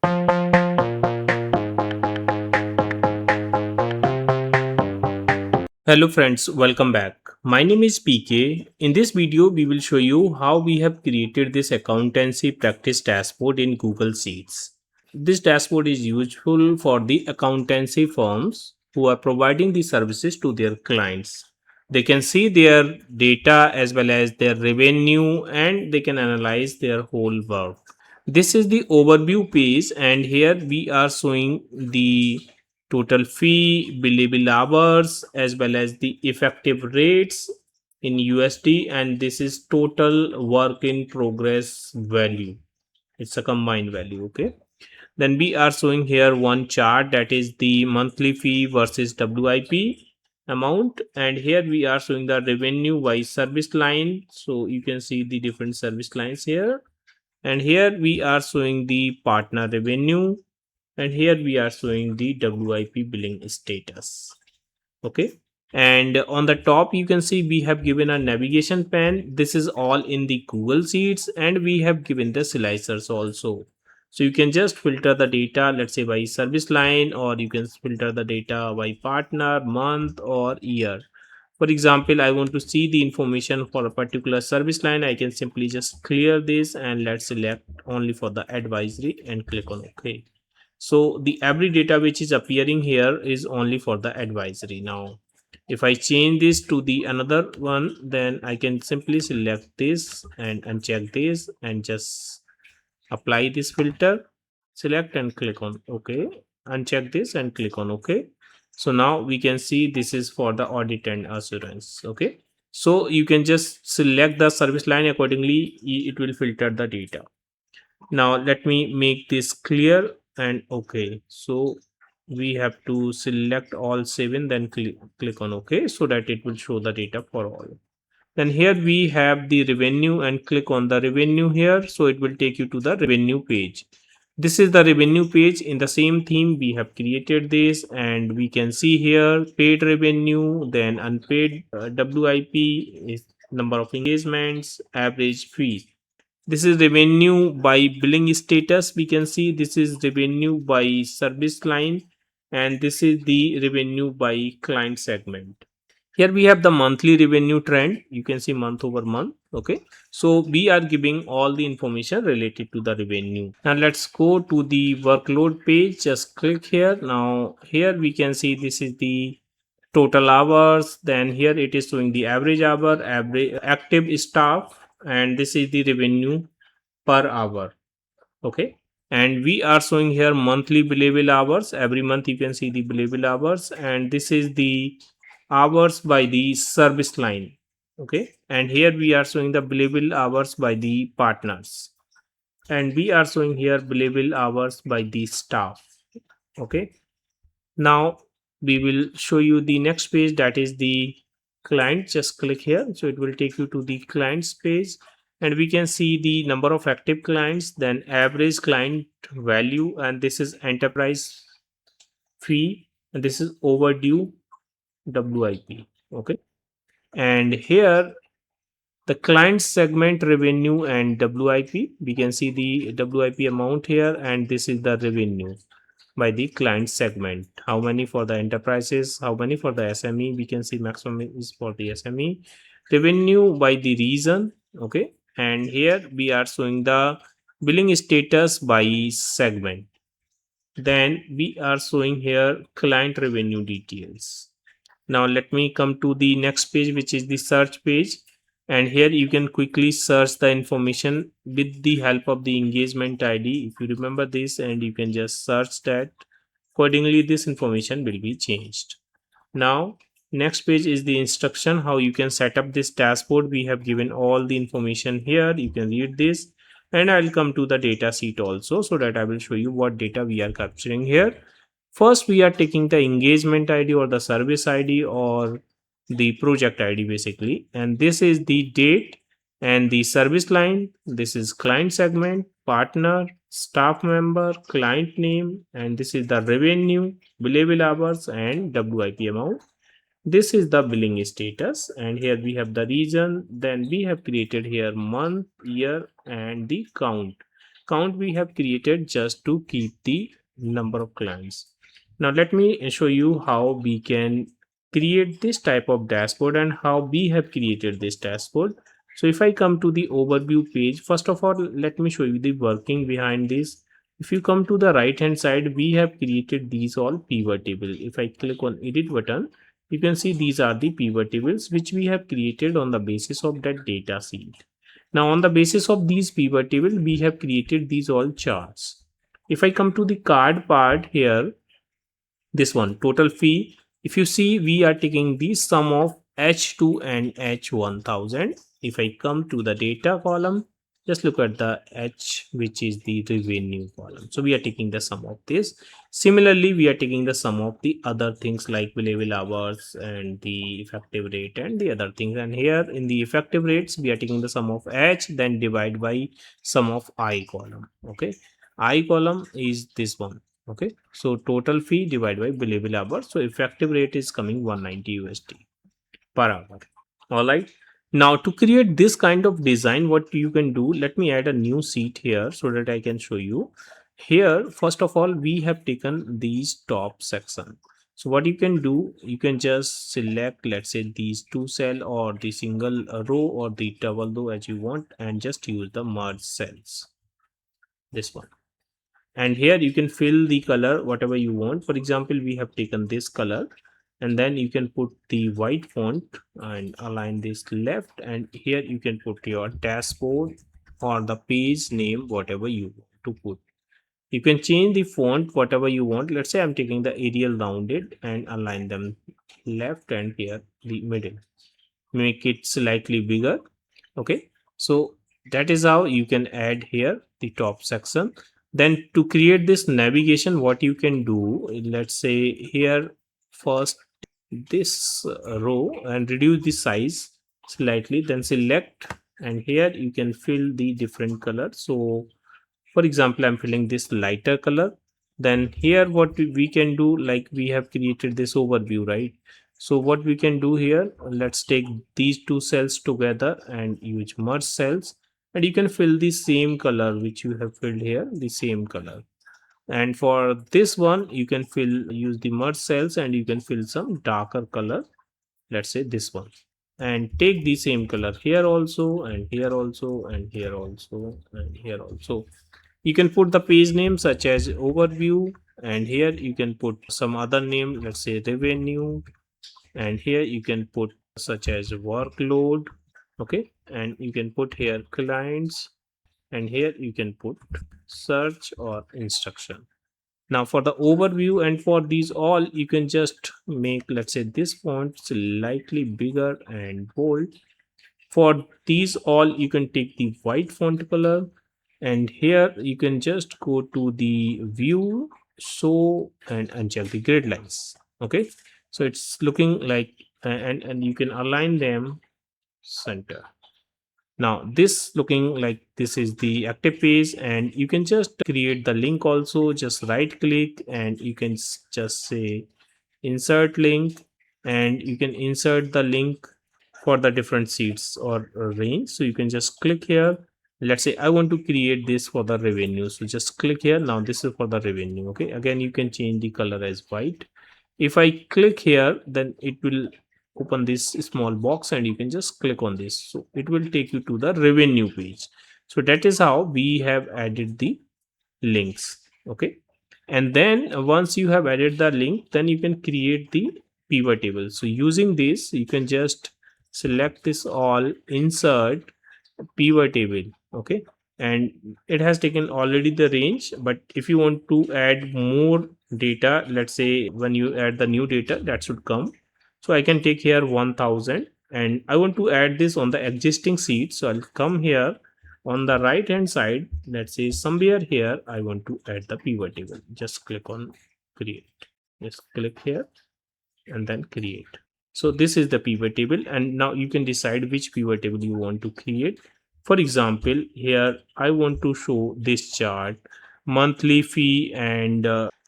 Hello friends, welcome back. My name is PK. In this video, we will show you how we have created this accountancy practice dashboard in Google Sheets. This dashboard is useful for the accountancy firms who are providing the services to their clients. They can see their data as well as their revenue and they can analyze their whole work. This is the overview page, and here we are showing the total fee, billable hours, as well as the effective rates in USD, and this is total work in progress value. It's a combined value. Okay. Then we are showing here one chart, that is the monthly fee versus WIP amount, and here we are showing the revenue by service line. So you can see the different service lines here, and here we are showing the partner revenue, and here we are showing the WIP billing status. Okay, and on the top you can see we have given a navigation pane. This is all in the Google Sheets, and we have given the slicers also. So you can just filter the data, let's say by service line, or you can filter the data by partner, month, or year. For example, I want to see the information for a particular service line. I can simply just clear this and let's select only for the advisory and click on OK. So the every data which is appearing here is only for the advisory. Now if I change this to the another one, then I can simply select this and uncheck this and just apply this filter, select and click on OK, uncheck this and click on OK. So now we can see this is for the audit and assurance. Okay, so you can just select the service line accordingly, it will filter the data. Now let me make this clear and OK. So we have to select all 7, then click on OK, so that it will show the data for all. Then here we have the revenue, and click on the revenue here, so it will take you to the revenue page. This is the revenue page. In the same theme we have created this, and we can see here paid revenue, then unpaid WIP is number of engagements, average fee. This is revenue by billing status. We can see this is revenue by service line, and this is the revenue by client segment. Here we have the monthly revenue trend. You can see month over month. Okay, so we are giving all the information related to the revenue. Now let's go to the workload page. Just click here. Now here we can see this is the total hours, then here it is showing the average hour, average active staff, and this is the revenue per hour. Okay, and we are showing here monthly billable hours. Every month you can see the billable hours, and this is the hours by the service line. Okay, and here we are showing the billable hours by the partners, and we are showing here billable hours by the staff. Okay, now we will show you the next page, that is the client. Just click here, so it will take you to the clients page, and we can see the number of active clients, then average client value, and this is enterprise fee, and this is overdue WIP. Okay, and here the client segment revenue and WIP, we can see the WIP amount here, and this is the revenue by the client segment. How many for the enterprises, how many for the SME? We can see maximum is for the SME. Revenue by the region. Okay, and here we are showing the billing status by segment. Then we are showing here client revenue details. Now let me come to the next page, which is the search page, and here you can quickly search the information with the help of the engagement ID. If you remember this, and you can just search that, accordingly this information will be changed. Now next page is the instruction how you can set up this dashboard. We have given all the information here, you can read this, and I'll come to the data sheet also, so that I will show you what data we are capturing here. First we are taking the engagement ID or the service ID or the project ID basically, and this is the date and the service line. This is client segment, partner, staff member, client name, and this is the revenue, billable hours, and WIP amount. This is the billing status, and here we have the region. Then we have created here month, year, and the count. account we have created just to keep the number of clients. Now let me show you how we can create this type of dashboard and how we have created this dashboard. So if I come to the overview page, first of all, let me show you the working behind this. If you come to the right hand side, we have created these all pivot table. If I click on edit button, you can see these are the pivot tables which we have created on the basis of that data sheet. Now on the basis of these pivot table, we have created these all charts. If I come to the card part here, this one total fee, if you see we are taking the sum of h2 and h1000. If I come to the data column, just look at the h, which is the revenue column. So we are taking the sum of this. Similarly, we are taking the sum of the other things like billable hours and the effective rate and the other things. And here in the effective rates, we are taking the sum of h, then divide by sum of I column. Okay, I column is this one. Okay, so total fee divided by billable hour. So effective rate is coming 190 USD per hour. All right. Now to create this kind of design, what you can do, let me add a new sheet here so that I can show you. Here, first of all, we have taken these top section. So what you can do, you can just select, let's say these two cell or the single row or the double row as you want, and just use the merge cells. This one, and here you can fill the color whatever you want. For example, we have taken this color, and then you can put the white font and align this left, and here you can put your dashboard or the page name, whatever you want to put. You can change the font whatever you want. Let's say I'm taking the Arial rounded and align them left, and here the middle, make it slightly bigger. Okay, so that is how you can add here the top section. Then to create this navigation, what you can do, let's say here first this row and reduce the size slightly, then select, and here you can fill the different color. So for example, I'm filling this lighter color. Then here what we can do, like we have created this overview, right? So what we can do here, let's take these two cells together and use merge cells, and you can fill the same color which you have filled here, the same color. And for this one, you can use the merge cells and you can fill some darker color, let's say this one, and take the same color here also, and here also, and here also, and here also. You can put the page name such as overview, and here you can put some other name, let's say revenue, and here you can put such as workload. Okay, and you can put here clients, and here you can put search or instruction. Now for the overview and for these all, you can just make, let's say this font slightly bigger and bold. For these all, you can take the white font color, and here you can just go to the view, show, and uncheck the grid lines. Okay, so it's looking like, and you can align them center. Now this looking like this is the active page, and you can just create the link also. Just right click and you can just say insert link, and you can insert the link for the different seats or range. So you can just click here. Let's say I want to create this for the revenue, so just click here. Now this is for the revenue. Okay, again you can change the color as white. If I click here, then it will open this small box and you can just click on this, so it will take you to the revenue page. So that is how we have added the links. Okay, and then once you have added the link, then you can create the pivot table. So using this, you can just select this all, insert pivot table. Okay, and it has taken already the range, but if you want to add more data, let's say when you add the new data that should come, so I can take here 1000, and I want to add this on the existing sheet. So I'll come here on the right hand side, let's say somewhere here I want to add the pivot table. Just click on create, just click here and then create. So this is the pivot table, and now you can decide which pivot table you want to create. For example, here I want to show this chart, monthly fee and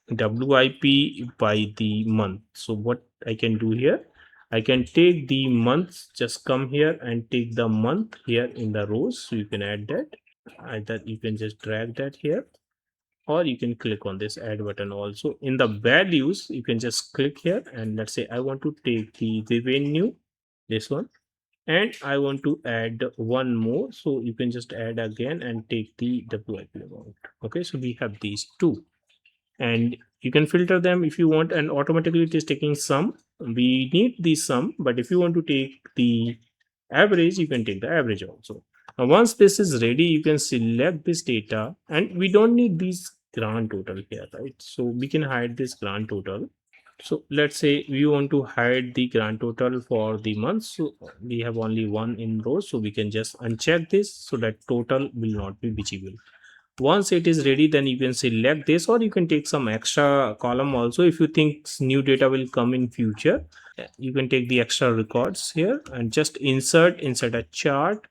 WIP by the month. So what I can do here, I can take the months, just come here and take the month here in the rows, so you can add that. Either you can just drag that here, or you can click on this add button. Also in the values, you can just click here, and let's say I want to take the revenue, this one, and I want to add one more, so you can just add again and take the WIP amount. Okay, so we have these two, and you can filter them if you want, and automatically it is taking sum. We need the sum, but if you want to take the average, you can take the average also. Now once this is ready, you can select this data, and we don't need these grand total here, right? So we can hide this grand total. So let's say we want to hide the grand total for the month, so we have only one in row, so we can just uncheck this so that total will not be visible. Once it is ready, then you can select this, or you can take some extra column also if you think new data will come in future. You can take the extra records here and just insert a chart,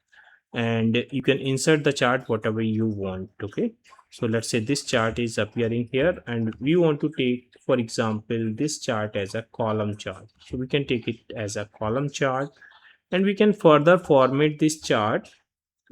and you can insert the chart whatever you want. Okay, so let's say this chart is appearing here, and we want to take, for example, this chart as a column chart, so we can take it as a column chart, and we can further format this chart.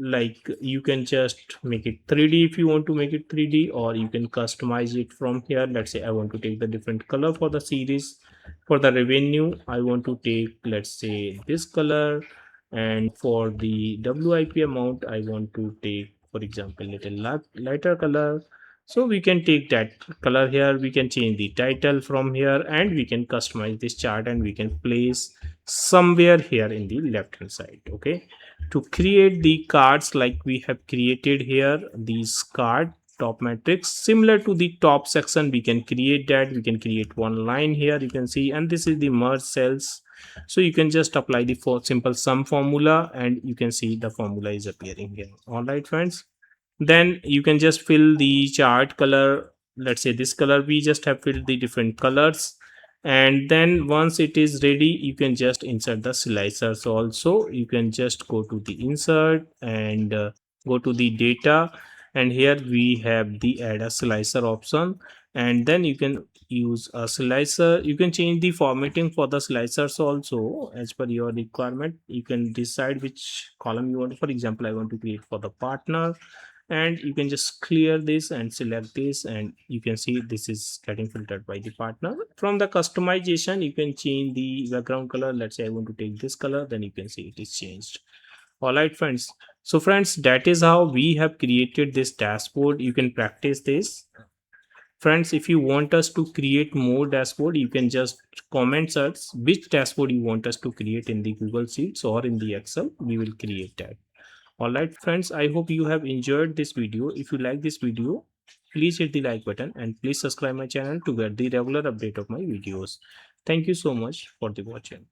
Like you can just make it 3D if you want to make it 3D, or you can customize it from here. Let's say I want to take the different color for the series. For the revenue, I want to take, let's say, this color, and for the WIP amount, I want to take, for example, little lighter color. So we can take that color here, we can change the title from here, and we can customize this chart, and we can place somewhere here in the left hand side. Okay, to create the cards like we have created here, these card top matrix similar to the top section, we can create that. We can create one line here, you can see, and this is the merge cells. So you can just apply the simple sum formula, and you can see the formula is appearing here. All right friends, then you can just fill the chart color. Let's say this color, we just have filled the different colors, and then once it is ready, you can just insert the slicers also. You can just go to the insert and go to the data, and here we have the add a slicer option, and then you can use a slicer. You can change the formatting for the slicers also as per your requirement. You can decide which column you want. For example, I want to create for the partner, and you can just clear this and select this, and you can see this is getting filtered by the partner. From the customization, you can change the background color. Let's say I want to take this color, then you can see it is changed. All right friends, so friends, that is how we have created this dashboard. You can practice this. Friends, if you want us to create more dashboard, you can just comment us which dashboard you want us to create in the Google Sheets or in the Excel. We will create that. All right friends, I hope you have enjoyed this video. If you like this video, please hit the like button, and please subscribe my channel to get the regular update of my videos. Thank you so much for the watching.